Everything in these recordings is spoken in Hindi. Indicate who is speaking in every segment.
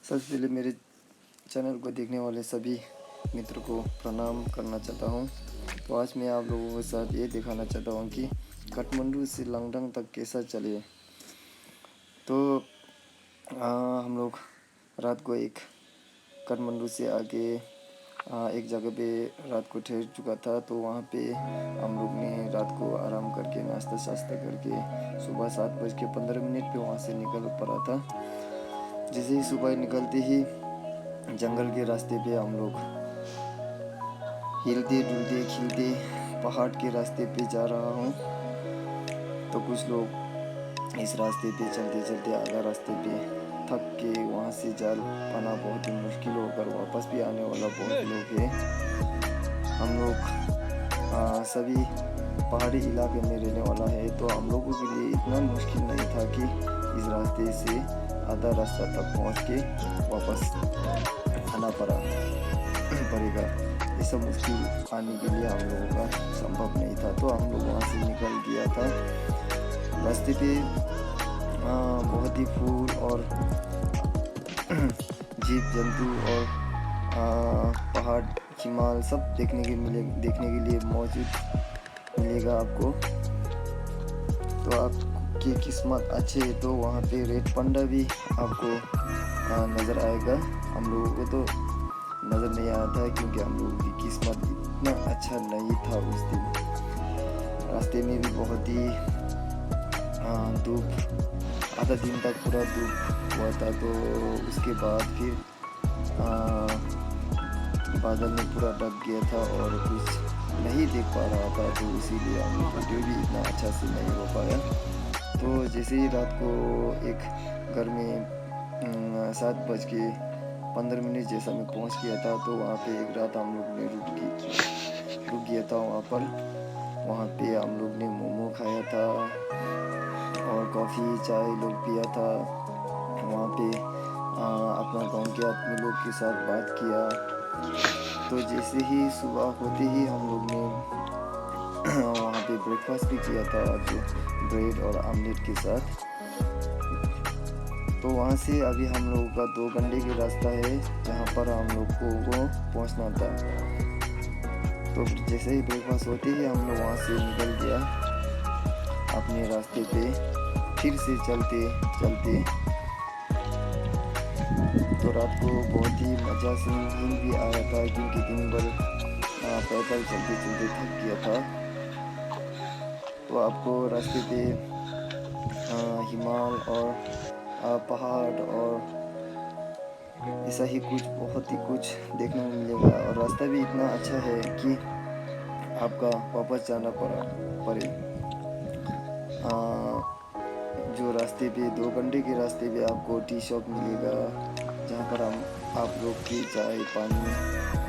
Speaker 1: सबसे पहले मेरे चैनल को देखने वाले सभी मित्रों को प्रणाम करना चाहता हूँ। तो आज मैं आप लोगों के साथ ये दिखाना चाहता हूँ कि काठमांडू से लंगडंग तक कैसा चले। तो हम लोग रात को एक काठमांडू से आगे एक जगह पे रात को ठहर चुका था। तो वहाँ पे हम लोग ने रात को आराम करके नाश्ता शास्ता करके सुबह 7:15 पे वहाँ से निकल पड़ा था। जैसे ही सुबह निकलते ही जंगल के रास्ते पे हम लोग हिलते डुलते खिलते पहाड़ के रास्ते पे जा रहा हूँ। तो कुछ लोग इस रास्ते पे चलते चलते आधा रास्ते पे थक के वहाँ से जाल पाना बहुत ही मुश्किल होकर वापस भी आने वाला बहुत लोग है। हम लोग सभी पहाड़ी इलाके में रहने वाला है, तो हम लोगों के लिए इतना मुश्किल नहीं था कि इस रास्ते से आधा रास्ता तक पहुँच के वापस आना पड़ेगा। ये सब मुश्किल आने के लिए हम लोगों का संभव नहीं था। तो हम लोग वहाँ से निकल गया था। रास्ते पे बहुत ही फूल और जीव जंतु और पहाड़ हिमाल सब देखने के लिए मौजूद मिलेगा आपको। तो आपकी किस्मत अच्छी है तो वहाँ पे रेड पांडा भी आपको नज़र आएगा। हम लोगों को तो नज़र नहीं आया था क्योंकि हम लोगों की किस्मत इतना अच्छा नहीं था उस दिन। रास्ते में भी बहुत ही धूप, आधा दिन तक पूरा धूप हुआ था। तो उसके बाद फिर बादल में पूरा ढक गया था और कुछ नहीं देख पा रहा था, तो इसीलिए हम वीडियो भी इतना अच्छा से नहीं हो पाया। तो जैसे ही रात को एक घर में 7:15 जैसा मैं पहुंच गया था, तो वहाँ पे एक रात हम लोग ने रुक गया था वहाँ पे हम लोग ने मोमो खाया था और कॉफ़ी चाय लोग पिया था। वहाँ पे अपना गांव के आदमी लोग के साथ बात किया। तो जैसे ही सुबह होते ही हम लोग ने वहाँ पे ब्रेकफास्ट भी किया था, जो ब्रेड और आमलेट के साथ। तो वहाँ से अभी हम लोगों का 2 घंटे की रास्ता है जहाँ पर हम लोग को पहुँचना था। तो जैसे ही ब्रेकफास्ट होते ही हम लोग वहाँ से निकल गया अपने रास्ते पे फिर से चलते। तो रात को बहुत ही मज़ा से नींद भी आया था क्योंकि दिन भर पैदल चलते थक गया था। तो आपको रास्ते पे हिमाल और पहाड़ और ऐसा ही बहुत ही कुछ देखने को मिलेगा। और रास्ता भी इतना अच्छा है कि आपका वापस जाना पड़े। जो रास्ते पे 2 घंटे के रास्ते पे आपको टी शॉप मिलेगा जहाँ पर आप लोग की चाय पानी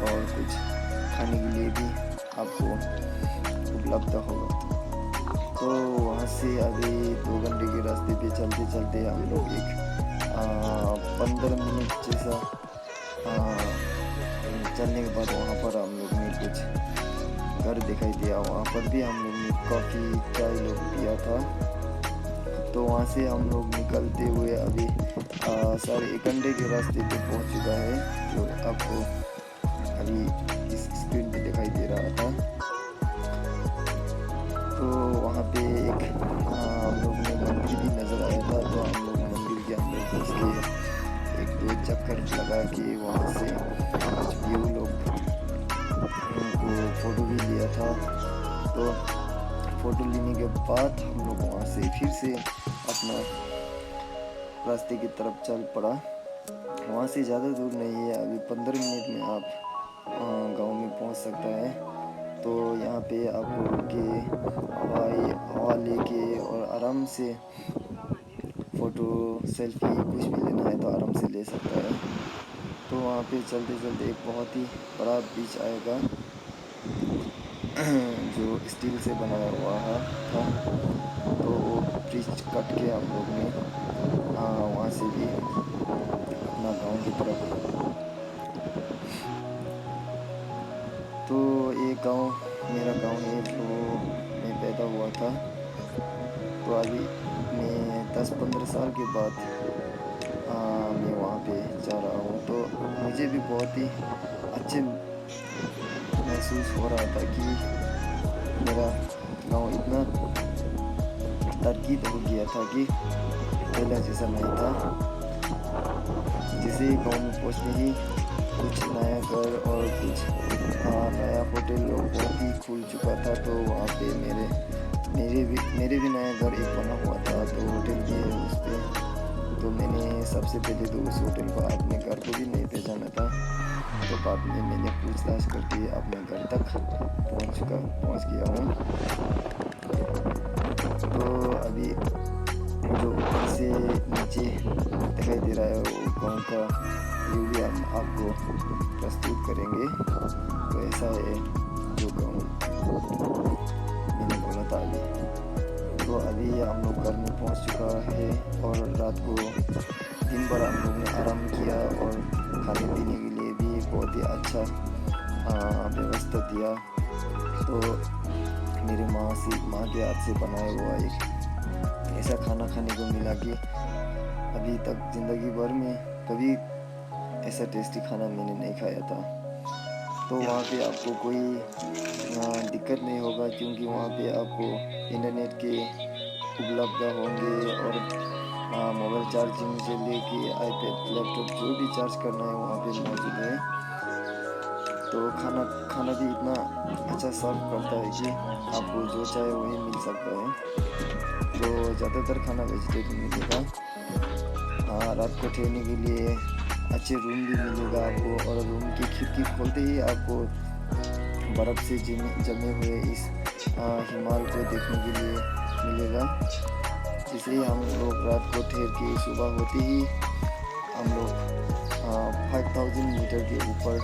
Speaker 1: और कुछ खाने के लिए भी आपको उपलब्ध होगा। तो वहाँ से अभी 2 घंटे के रास्ते पे चलते हम लोग एक 15 मिनट जैसा चलने के बाद वहाँ पर हम लोग ने कुछ घर दिखाई दिया। वहाँ पर भी हम लोग ने कॉफ़ी चाय लोग पिया था। तो वहाँ से हम लोग निकलते हुए अभी 1.5 घंटे के रास्ते पे पहुँच चुका है, जो आपको अभी इस स्क्रीन पे दिखाई दे रहा था। तो वहाँ पे एक हम लोग ने मंदिर भी नज़र आया था। तो हम लोग मंदिर के अंदर घुस के 1-2 चक्कर लगा के वहाँ से कुछ व्यू लोग को फ़ोटो भी लिया था। तो फ़ोटो लेने के बाद हम लोग वहाँ से फिर से अपना रास्ते की तरफ चल पड़ा। वहाँ से ज़्यादा दूर नहीं है, अभी 15 मिनट में आप गांव में पहुँच सकता है। तो यहाँ पे आपको रुक के हवा लेके और आराम से फ़ोटो सेल्फी कुछ भी लेना है तो आराम से ले सकता है। तो वहाँ पे चलते एक बहुत ही बड़ा बीच आएगा जो स्टील से बनाया हुआ था। तो वो ब्रिज कट के हम लोग ने वहाँ से भी अपना गांव की तरफ। तो ये गांव मेरा गांव है जो मैं पैदा हुआ था। तो अभी मैं 10-15 साल के बाद मैं वहाँ पे जा रहा हूँ। तो मुझे भी बहुत ही अच्छे महसूस हो रहा था कि मेरा गांव इतना तरक्की हो गया था कि पहला जैसा नहीं था। जैसे गांव में पहुँचते ही कुछ नया घर और कुछ नया होटल बहुत ही खुल चुका था। तो वहाँ पे मेरे भी नया घर एक बना हुआ था, तो होटल भी है उस पर। तो मैंने सबसे पहले तो उस होटल को अपने घर को भी नहीं पहचाना था। तो बाद में मैंने पूछताछ करके अपने घर तक पहुँच गया हूँ। तो अभी जो ऊपर से नीचे दिखाई दे रहा है वो गाँव का व्यू भी हम आपको प्रस्तुत करेंगे। तो ऐसा है जो गाँव मैंने बोला था अभी। तो अभी हम लोग घर में पहुंच चुका है और रात को दिन भर हम लोग ने आराम किया और खाने पीने के लिए भी बहुत ही अच्छा व्यवस्था दिया। तो मेरी माँ के हाथ से बनाया हुआ एक ऐसा खाना खाने को मिला कि अभी तक ज़िंदगी भर में कभी ऐसा टेस्टी खाना मैंने नहीं खाया था। तो वहाँ पे आपको कोई दिक्कत नहीं होगा, क्योंकि वहाँ पे आपको इंटरनेट के उपलब्ध होंगे और मोबाइल चार्जिंग से लेके आईपैड लैपटॉप जो भी चार्ज करना है वहाँ पे मौजूद है। तो खाना भी इतना अच्छा सर्व करता है कि आपको जो चाहे वही मिल सकता है। तो ज़्यादातर खाना वेजिटेरियन मिलेगा। रात को ठहरने के लिए अच्छे रूम भी मिलेगा आपको, और रूम की खिड़की खोलते ही आपको बर्फ़ से जमे हुए इस हिमालय को देखने के लिए मिलेगा। जिसे हम लोग रात को ठहर के सुबह होते ही हम लोग 5000 मीटर के ऊपर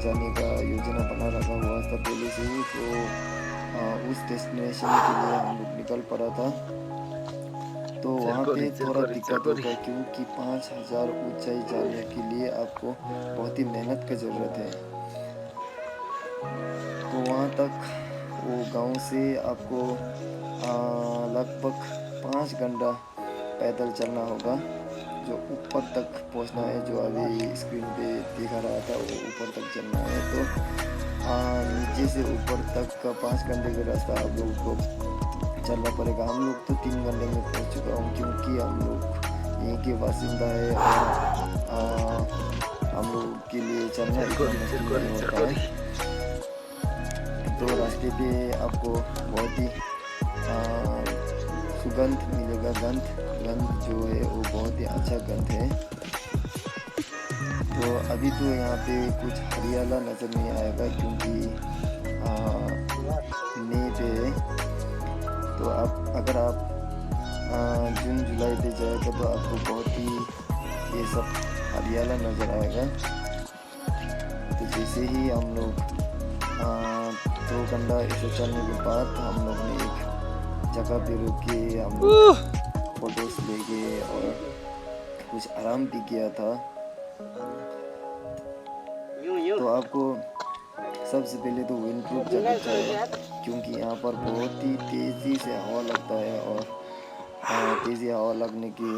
Speaker 1: जाने का योजना बना रखा हुआ था पहले से ही। तो उस डेस्टिनेशन के लिए हम लोग निकल पड़ा था। तो वहाँ पे थोड़ा दिक्कत होगा, क्योंकि 5000 ऊंचाई जाने के लिए आपको बहुत ही मेहनत की ज़रूरत है। तो वहाँ तक वो गांव से आपको लगभग 5 घंटा पैदल चलना होगा। जो ऊपर तक पहुँचना है, जो अभी स्क्रीन पे दिखा रहा था वो ऊपर तक चलना है। तो नीचे से ऊपर तक का 5 घंटे का रास्ता आप लोगों को चलना पड़ेगा। हम लोग तो 3 घंटे में पहुंच चुका हूँ, क्योंकि हम लोग यहीं के बासिंदा है और हम लोग के लिए चलना इतना मुश्किल नहीं होता है। तो रास्ते पे आपको बहुत ही सुगंध मिलेगा। गंध जो है वो बहुत ही अच्छा गंध है। तो अभी तो यहाँ पे कुछ हरियाला नज़र नहीं आएगा, क्योंकि मई पे है। तो अगर आप जून जुलाई पे जाएगा तो आपको बहुत ही ये सब हरियाला नज़र आएगा। तो जैसे ही हम लोग 2 घंटा ऐसे चलने के बाद हम लोग ने एक जगह पे रुक के हम लोग फोटोज ले गए और कुछ आराम भी किया था। तो आपको सबसे पहले तो विंड प्रूफ जैकेट चाहिए, क्योंकि यहाँ पर बहुत ही तेज़ी से हवा लगता है और तेज़ी हवा लगने की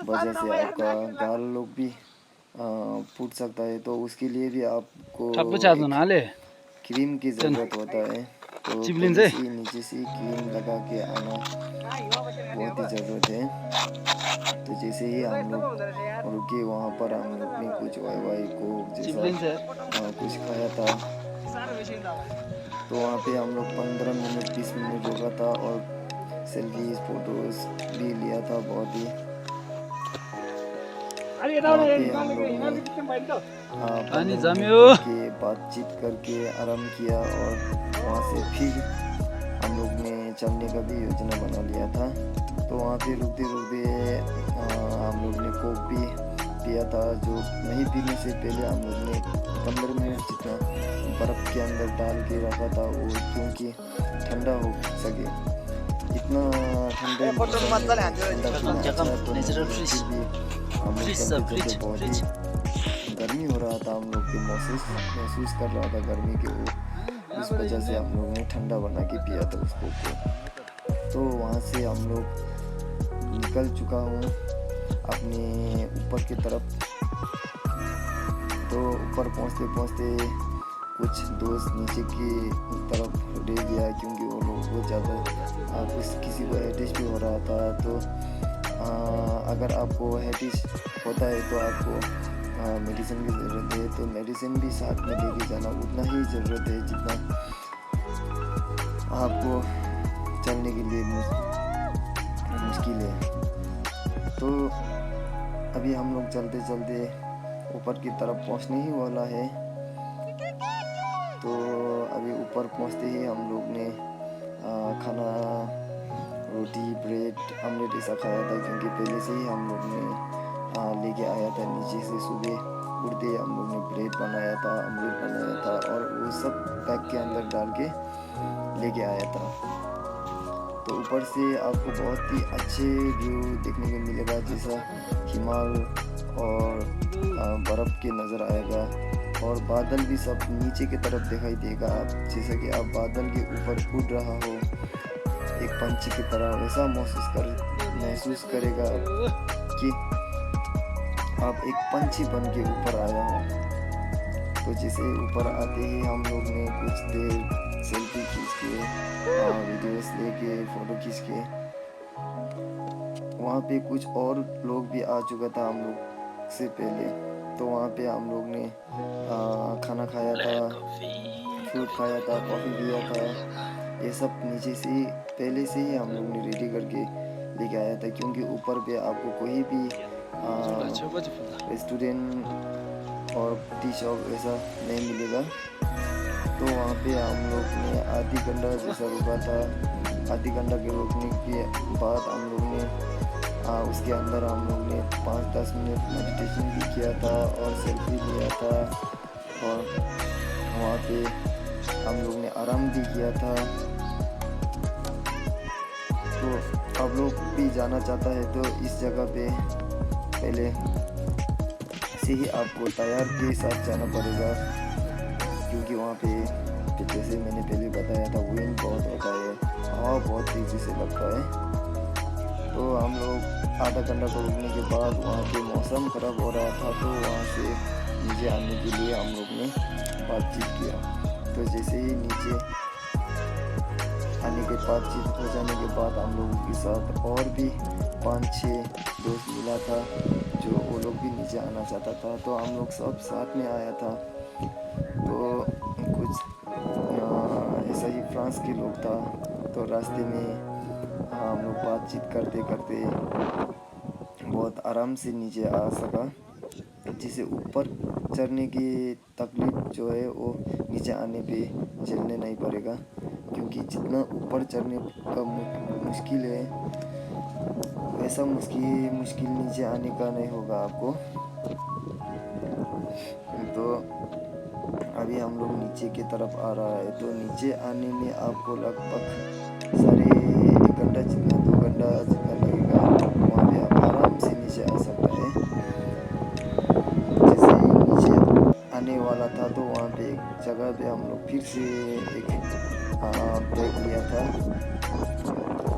Speaker 1: वजह से आपका गाल लोग भी फूट सकता है। तो उसके लिए भी आपको क्रीम की ज़रूरत होता है। तो नीचे से क्रीम लगा के आना बहुत ही ज़रूरत है। तो जैसे ही हम लोग रुके वहाँ पर हम लोग ने कुछ वाई कोक जैसा कुछ खाया था। तो वहाँ पे हम लोग 15 मिनट 20 मिनट रुका था और सेल्फीज फोटोज भी लिया था बहुत ही। वहाँ पे हम लोग ने बातचीत करके आराम किया और वहाँ से फिर हम लोग ने चलने का भी योजना बना लिया था। तो वहाँ पे रुकते हम लोग ने कोक भी पिया था, जो नहीं पीने से पहले हम लोग ने 15 मिनट जितना बर्फ़ के अंदर डाल के रखा था वो, क्योंकि ठंडा हो सके। इतना ठंडा बहुत ही गर्मी हो रहा था। हम लोग के महसूस कर रहा था गर्मी के वो, इस वजह से हम लोग ने ठंडा बना के पिया था उसको। तो वहाँ से हम लोग निकल चुका हूँ अपने ऊपर की तरफ। तो ऊपर पहुंचते पहुंचते कुछ दोस्त नीचे की तरफ रह गया, क्योंकि वो लोग बहुत ज़्यादा किसी को हेटिस भी हो रहा था। तो अगर आपको हेटिस होता है तो आपको मेडिसिन की ज़रूरत है, तो मेडिसिन भी साथ में लेके जाना उतना ही ज़रूरत है जितना आपको चलने के लिए मुश्किल है। तो अभी हम लोग चलते चलते ऊपर की तरफ पहुंचने ही वाला है। तो अभी ऊपर पहुंचते ही हम लोग ने खाना, रोटी, ब्रेड, ऑमलेट ऐसा खाया था, क्योंकि पहले से ही हम लोग ने लेके आया था नीचे से। सुबह उठते ही हम लोग ने ब्रेड बनाया था, ऑमलेट बनाया था और वो सब पैक के अंदर डाल के लेके आया था। तो ऊपर से आपको बहुत ही अच्छे व्यू देखने को मिलेगा, जैसा हिमाल और बर्फ़ के नज़र आएगा, और बादल भी सब नीचे की तरफ दिखाई देगा। आप जैसा कि आप बादल के ऊपर उड़ रहा हो एक पंछी की तरह, वैसा महसूस करेगा कि आप एक पंछी बन के ऊपर आया हो। तो जैसे ऊपर आते ही हम लोग ने कुछ देर सेल्फी खींच के, वीडियोस लेके, फ़ोटो खींच के, वहाँ पे कुछ और लोग भी आ चुका था हम लोग से पहले। तो वहाँ पे हम लोग ने खाना खाया था, फ्रूट खाया था, कॉफ़ी पिया था। ये सब नीचे से ही पहले से ही हम लोग ने रेडी करके लेके आया था, क्योंकि ऊपर पे आपको कोई भी रेस्टोरेंट और टी शॉप ऐसा नहीं मिलेगा। तो वहाँ पे हम लोग ने आधी घंटा जैसा रुका था। आधी घंटा के रुकने के बाद हम लोग ने उसके अंदर हम लोग ने 5-10 मिनट मेडिटेशन भी किया था और सेल्फी लिया था, और वहाँ पे हम लोग ने आराम भी किया था। तो आप लोग भी जाना चाहता है तो इस जगह पे पहले से ही आपको तैयार के साथ जाना पड़ेगा, क्योंकि वहाँ पे जैसे मैंने पहले बताया था विंड बहुत होता है, हवा बहुत तेज़ी से लगता है। तो हम लोग आधा घंटा को रुकने के बाद वहाँ पे मौसम ख़राब हो रहा था, तो वहाँ से नीचे आने के लिए हम लोग ने बातचीत किया। तो जैसे ही नीचे आने के बातचीत हो जाने के बाद हम लोगों के साथ और भी 5-6 दोस्त मिला था, जो वो लोग भी नीचे आना चाहता था। तो हम लोग सब साथ में आया था। तो कुछ ऐसा ही फ्रांस के लोग था। तो रास्ते में हम लोग बातचीत करते करते बहुत आराम से नीचे आ सका, जिसे ऊपर चढ़ने की तकलीफ जो है वो नीचे आने पे झेलने नहीं पड़ेगा, क्योंकि जितना ऊपर चढ़ने का मुश्किल है वैसा मुश्किल नीचे आने का नहीं होगा आपको। तो अभी हम लोग नीचे की तरफ आ रहा है। तो नीचे आने में आपको लगभग 1.5 घंटा जितना 2 घंटा जितना लगेगा। वहाँ पे आप आराम से नीचे आ सकता है। जैसे ही नीचे आने वाला था तो वहाँ पे एक जगह पे हम लोग फिर से एक ब्रेक लिया था।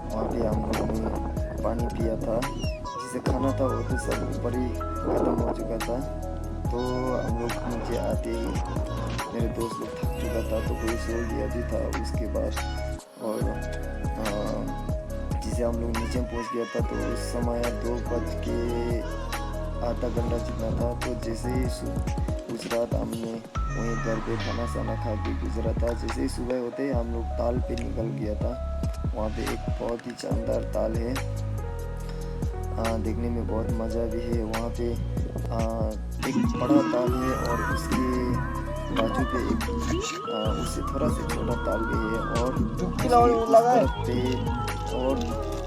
Speaker 1: वहाँ पे हम लोग ने पानी पिया था। जिसे खाना था वो तो सब ऊपर ही ख़त्म हो चुका था। तो हम लोग नीचे आते ही मेरे दोस्त लोग थक चुका था, तो कोई सो गया भी था उसके बाद। और जिसे हम लोग नीचे पहुंच गया था, तो उस समय 2 बज के आधा घंटा जितना था। तो जैसे ही गुजरा था, हमने वहीं घर पे खाना खा के गुजरा था। जैसे ही सुबह होते ही हम लोग ताल पे निकल गया था। वहाँ पे एक बहुत ही शानदार ताल है, देखने में बहुत मज़ा भी है। वहाँ पे एक बड़ा ताल है और उसके बाजू पे एक उससे थोड़ा सा छोटा ताल भी है, और उसके उस तरफ पे और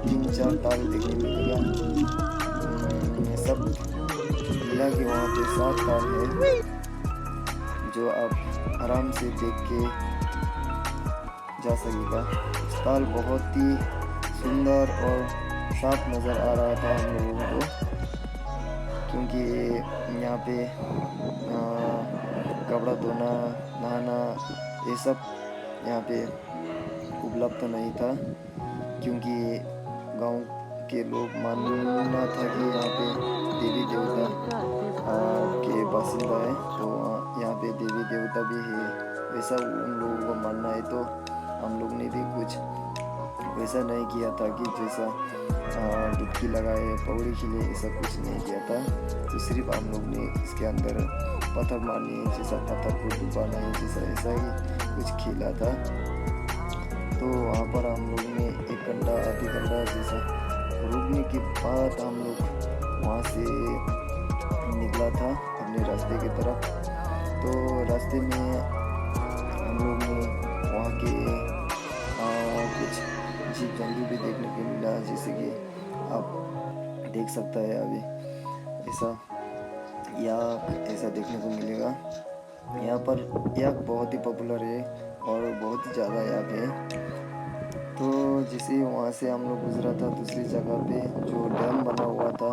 Speaker 1: 3-4 ताल देखने मिलेगा। सब मिला के वहाँ पे 7 ताल है, जो आप आराम से देख के जा सकेगा। ताल बहुत ही सुंदर और साफ नज़र आ रहा था हम लोगों को, क्योंकि यहाँ पे कपड़ा धोना, नहाना ये सब यहाँ पे उपलब्ध नहीं था, क्योंकि गांव के लोग मानना था कि यहाँ पे देवी देवता के बासिंदा है, तो यहाँ पे देवी देवता भी है, वैसा उन लोगों का मानना है। तो हम लोग ने भी कुछ वैसा नहीं किया था कि जैसा डुबकी लगाए पौड़ी खिले, ऐसा कुछ नहीं किया था। तो सिर्फ हम लोग ने इसके अंदर पत्थर मारनी है, जैसा पत्थर को डुबाना है, जैसा ऐसा ही कुछ खेला था। तो वहाँ पर हम लोग ने 1 घंटा आधी घंटा जैसा रुकने के बाद हम लोग वहाँ से निकला था अपने रास्ते की तरफ। तो रास्ते में हम लोग ने वहाँ के कुछ जीव जंतु भी देखने को मिला, जैसे कि आप देख सकता है अभी ऐसा ऐसा देखने को मिलेगा। यहाँ पर याक बहुत ही पॉपुलर है और बहुत ही ज़्यादा याक है। तो जैसे वहाँ से हम लोग गुजरा था दूसरी जगह पे जो डैम बना हुआ था,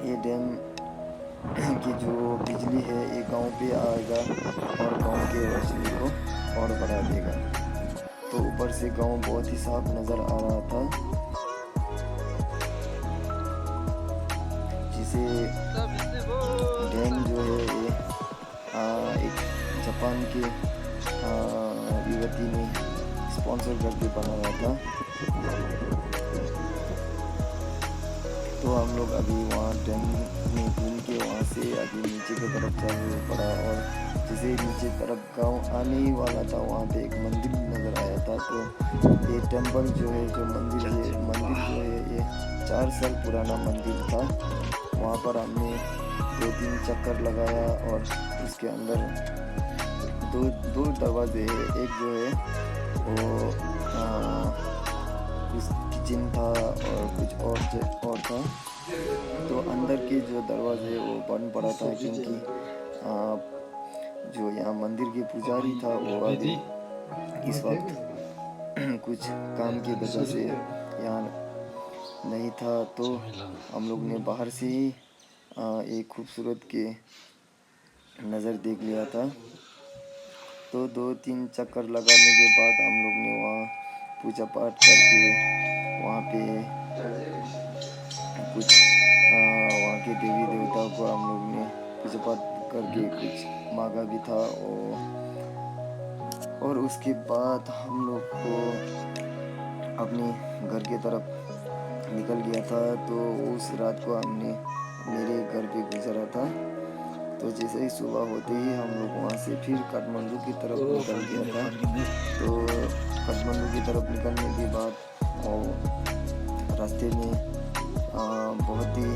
Speaker 1: ये डैम की जो बिजली है ये गांव पे आएगा और गांव के रोशनी को और बढ़ा देगा। तो ऊपर से गांव बहुत ही साफ नज़र आ रहा था, जिसे डैम जो है ये एक जापान के युवती ने स्पॉन्सर करके बनाया था। तो हम लोग अभी वहाँ डैम में घूम के वहाँ से अभी नीचे की तरफ चल पड़ा, और जैसे नीचे तरफ गांव आने ही वाला था वहाँ पे एक मंदिर नज़र आया था। तो ये टेंपल जो है, जो मंदिर जो है ये 4 साल पुराना मंदिर था। वहाँ पर हमने 2-3 चक्कर लगाया और उसके अंदर दो दरवाजे है। एक जो है वो कुछ किचन था और कुछ और था। तो अंदर के जो दरवाजे वो बंद पड़ा था, क्योंकि जो यहाँ मंदिर के पुजारी था वो अभी इस वक्त कुछ काम की वजह से यहाँ नहीं था। तो हम लोग ने बाहर से ही एक खूबसूरत के नज़र देख लिया था। तो 2-3 चक्कर लगाने के बाद हम लोग ने वहाँ पूजा पाठ करके वहाँ पे कुछ वहाँ के देवी देवताओं को हम लोग ने पूजा पाठ करके कुछ मांगा भी था। और उसके बाद हम लोग को अपने घर के तरफ निकल गया था। तो उस रात को हमने मेरे घर पे गुजारा था। तो जैसे ही सुबह होते ही हम लोग वहाँ से फिर काठमांडू की तरफ निकल गया था। तो काठमांडू की तरफ निकलने के बाद और रास्ते में बहुत ही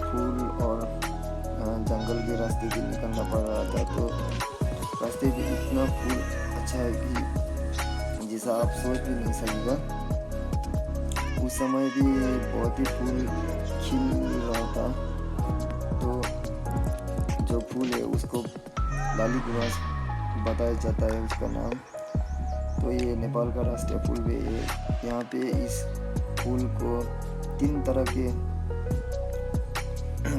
Speaker 1: फूल और जंगल के रास्ते भी निकलना पड़ रहा था। तो रास्ते भी इतना फूल अच्छा है कि जैसा आप सोच भी नहीं सकेगा। उस समय भी बहुत ही फूल खिल रहा था। तो जो फूल है उसको लाली गुलाब बताया जाता है उसका नाम। तो ये नेपाल का राष्ट्रीय फूल भी है। यहाँ पे इस फूल को 3 तरह के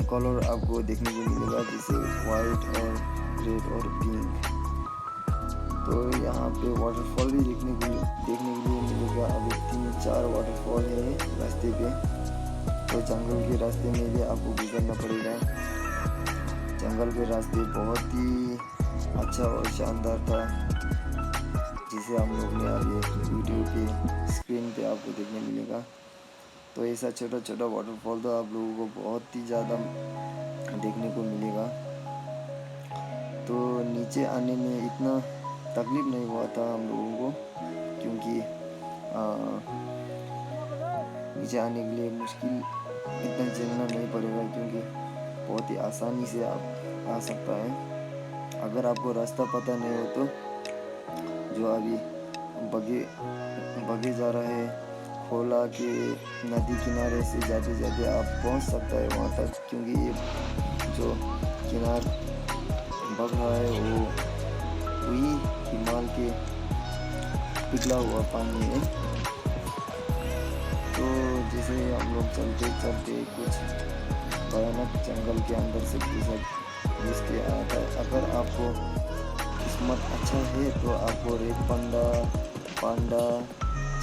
Speaker 1: कलर आपको देखने को मिलेगा, जैसे वाइट और रेड और पिंक। तो यहाँ पे वाटरफॉल भी देखने के लिए मिलेगा। अभी 3-4 वाटरफॉल है रास्ते पे। तो जंगल के रास्ते में भी आपको गुजरना पड़ेगा। जंगल के रास्ते बहुत ही अच्छा और शानदार था, जिसे हम लोग ने अभी वीडियो के स्क्रीन पे आपको देखने मिलेगा। तो ऐसा छोटा छोटा वाटरफॉल तो आप लोगों को बहुत ही ज़्यादा देखने को मिलेगा। तो नीचे आने में इतना तकलीफ नहीं हुआ था हम लोगों को, क्योंकि नीचे आने के लिए मुश्किल इतना झेलना नहीं पड़ेगा, क्योंकि बहुत ही आसानी से आप आ सकता है। अगर आपको रास्ता पता नहीं हो तो जो अभी बगे जा रहा है खोला के नदी किनारे से जाते जाते आप पहुंच सकता है वहाँ तक, क्योंकि ये जो किनार बग रहा है वो वही हिमालय के पिघला हुआ पानी है। तो जैसे हम लोग चलते चलते कुछ भयानक जंगल के अंदर से घुस के आया था। अगर आपको किस्मत अच्छा है तो आपको रेड पांडा,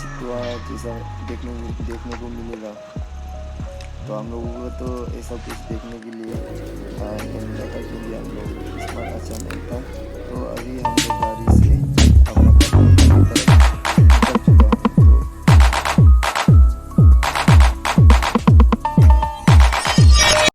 Speaker 1: चितवा जैसा देखने को मिलेगा। तो हम लोगों को तो ऐसा कुछ देखने के लिए कैनेडा का जो भी हम लोग इस बार अच्छा नहीं था।